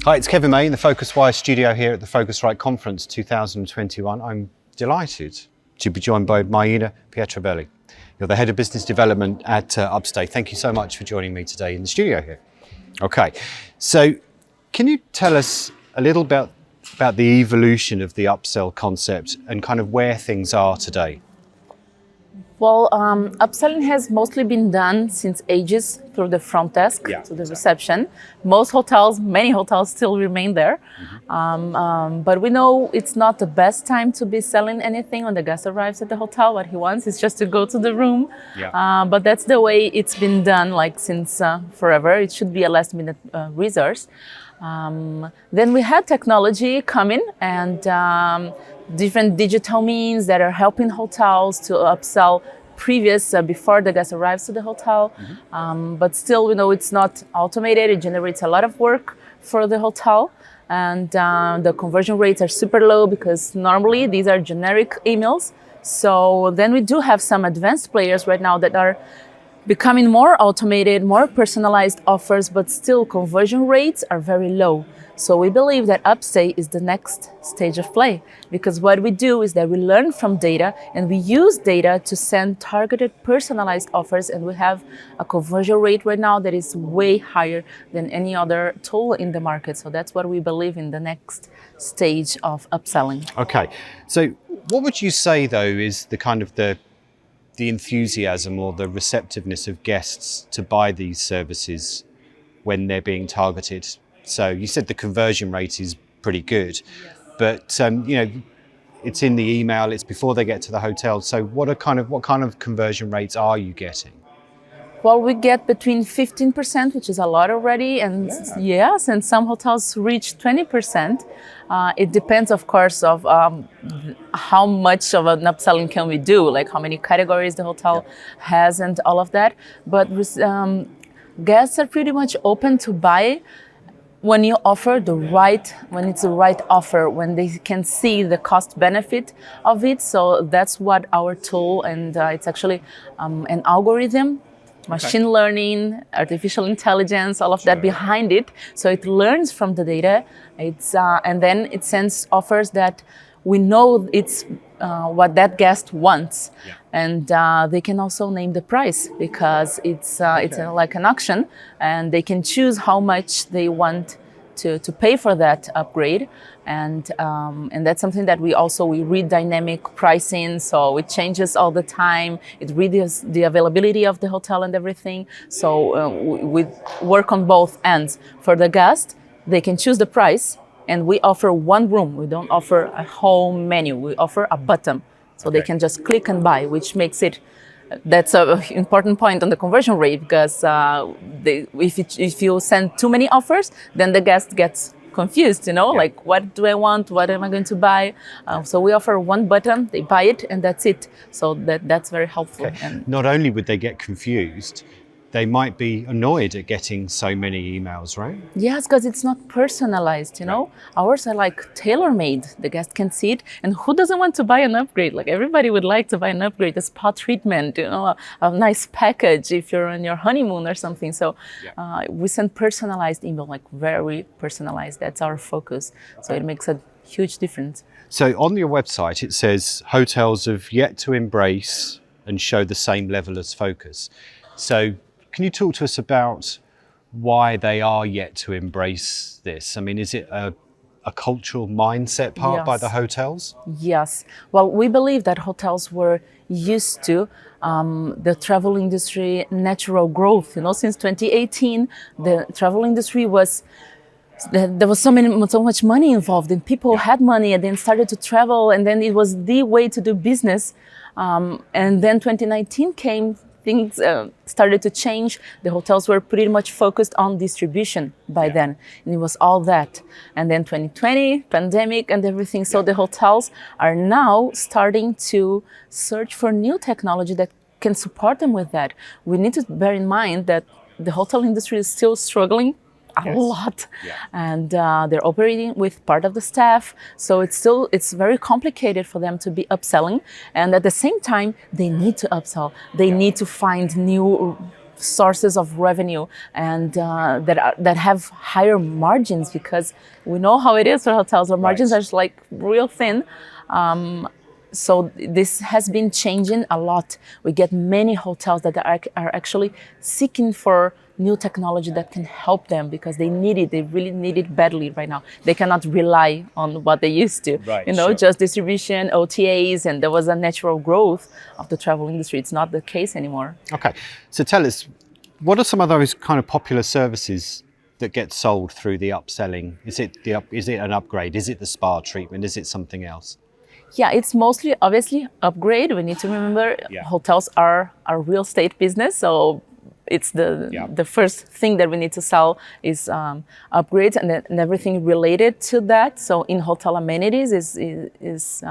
Hi, it's Kevin May in the PhocusWire Studio here at the Phocuswright Conference 2021. I'm delighted to be joined by Maína Pietrobelli. You're the Head of Business Development at UpStay. Thank you so much for joining me today in the studio here. Okay, so can you tell us a little about the evolution of the upsell concept and kind of where things are today? Well, upselling has mostly been done since ages through the front desk, to the reception. Many hotels still remain there. But we know it's not the best time to be selling anything when the guest arrives at the hotel. What he wants is just to go to the room. But that's the way it's been done since forever. It should be a last minute resource. Then we had technology coming and different digital means that are helping hotels to upsell before the guest arrives to the hotel. But still, we know it's not automated. It generates a lot of work for the hotel. And the conversion rates are super low because normally these are generic emails. So then we do have some advanced players right now that are becoming more automated, more personalized offers, but still conversion rates are very low. So we believe that UpStay is the next stage of play, because what we do is that we learn from data and we use data to send targeted, personalized offers, and we have a conversion rate right now that is way higher than any other tool in the market. So that's what we believe in the next stage of upselling. Okay, so what would you say though is the kind of the enthusiasm or the receptiveness of guests to buy these services when they're being targeted? So you said the conversion rate is pretty good, but it's in the email, it's before they get to the hotel. So what kind of conversion rates are you getting? Well, we get between 15%, which is a lot already, and yes, and some hotels reach 20%. It depends, of course, of how much of an upselling can we do, like how many categories the hotel has and all of that. But guests are pretty much open to buy when you offer when it's the right offer, when they can see the cost benefit of it. So that's what our tool, and it's actually an algorithm, machine learning, artificial intelligence, all of that behind it. So it learns from the data. And then it sends offers that we know it's what that guest wants. And they can also name the price because it's like an auction, and they can choose how much they want to pay for that upgrade. And that's something that we read dynamic pricing, so it changes all the time. It reads the availability of the hotel and everything. So we work on both ends. For the guest, they can choose the price, and we offer one room. We don't offer a whole menu. We offer a button, so they can just click and buy, which makes it. That's an important point on the conversion rate, because if you send too many offers, then the guest gets confused, like what do I want? What am I going to buy? So we offer one button, they buy it, and that's it. So that's very helpful. And not only would they get confused, they might be annoyed at getting so many emails, right? Yes, because it's not personalized, Ours are like tailor-made. The guest can see it, and who doesn't want to buy an upgrade? Like everybody would like to buy an upgrade, a spa treatment, a nice package if you're on your honeymoon or something. So we send personalized email, like very personalized. That's our focus. So it makes a huge difference. So on your website, it says hotels have yet to embrace and show the same level as Focus. So can you talk to us about why they are yet to embrace this? I mean, is it a cultural mindset part by the hotels? Yes. Well, we believe that hotels were used to the travel industry natural growth. Since 2018, the travel industry there was so much money involved, and people had money and then started to travel, and then it was the way to do business. And then 2019 came. Things started to change. The hotels were pretty much focused on distribution by then, and it was all that. And then 2020, pandemic and everything. So the hotels are now starting to search for new technology that can support them with that. We need to bear in mind that the hotel industry is still struggling a lot, and they're operating with part of the staff, so it's very complicated for them to be upselling, and at the same time they need to upsell. They need to find new sources of revenue and that have higher margins, because we know how it is for hotels. Our margins are just like real thin. So this has been changing a lot. We get many hotels that are actually seeking for new technology that can help them, because they need it. They really need it badly right now. They cannot rely on what they used to. Right, Just distribution, OTAs, and there was a natural growth of the travel industry. It's not the case anymore. Okay, so tell us, what are some of those kind of popular services that get sold through the upselling? Is it an upgrade? Is it the spa treatment? Is it something else? Yeah, it's mostly obviously upgrade. We need to remember hotels are a real estate business, so it's the first thing that we need to sell is upgrades and everything related to that. So in hotel amenities is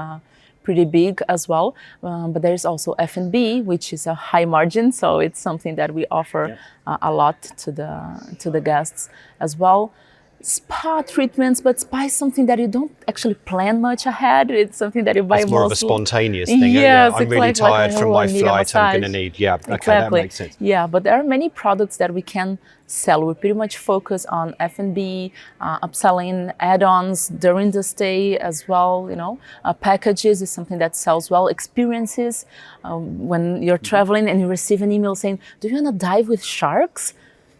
pretty big as well, but there is also F&B, which is a high margin, so it's something that we offer a lot to the guests as well. Spa treatments, but spa is something that you don't actually plan much ahead. It's something that you buy. It's more of a spontaneous thing. Yes, I'm really tired from my flight. I'm going to need. Yeah, okay, exactly. That makes sense. Yeah, but there are many products that we can sell. We pretty much focus on F&B, upselling, add-ons during the stay as well. Packages is something that sells well. Experiences, when you're traveling and you receive an email saying, "Do you want to dive with sharks?"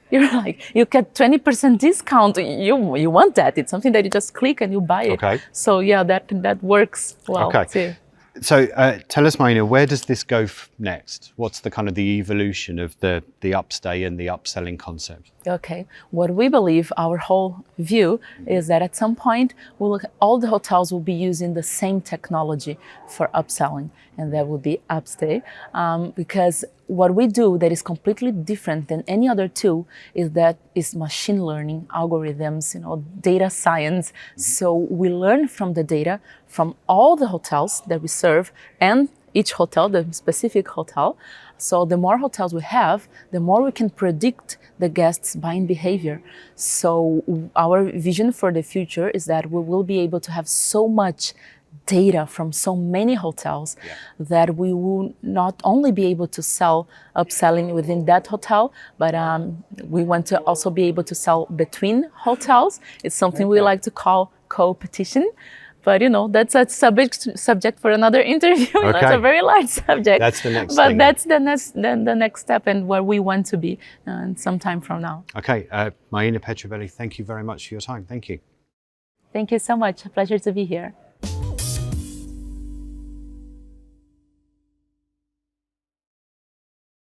You're like, you get 20% discount. You want that. It's something that you just click and you buy it. Okay. So yeah, that works well too. So tell us, Maína, where does this go next? What's the kind of the evolution of the UpStay and the upselling concept? Okay, what we believe, our whole view, is that at some point all the hotels will be using the same technology for upselling, and that will be UpStay, because what we do that is completely different than any other tool is machine learning, algorithms, data science. So we learn from the data from all the hotels that we serve and each hotel, the specific hotel. So the more hotels we have, the more we can predict the guests' buying behavior. So our vision for the future is that we will be able to have so much data from so many hotels that we will not only be able to sell upselling within that hotel, but we want to also be able to sell between hotels. It's something we like to call co-petition. But that's a subject for another interview. Okay. That's a very large subject. That's the next but thing. That's the next step and where we want to be some time from now. Okay, Maína Pietrobelli, thank you very much for your time. Thank you. Thank you so much. A pleasure to be here.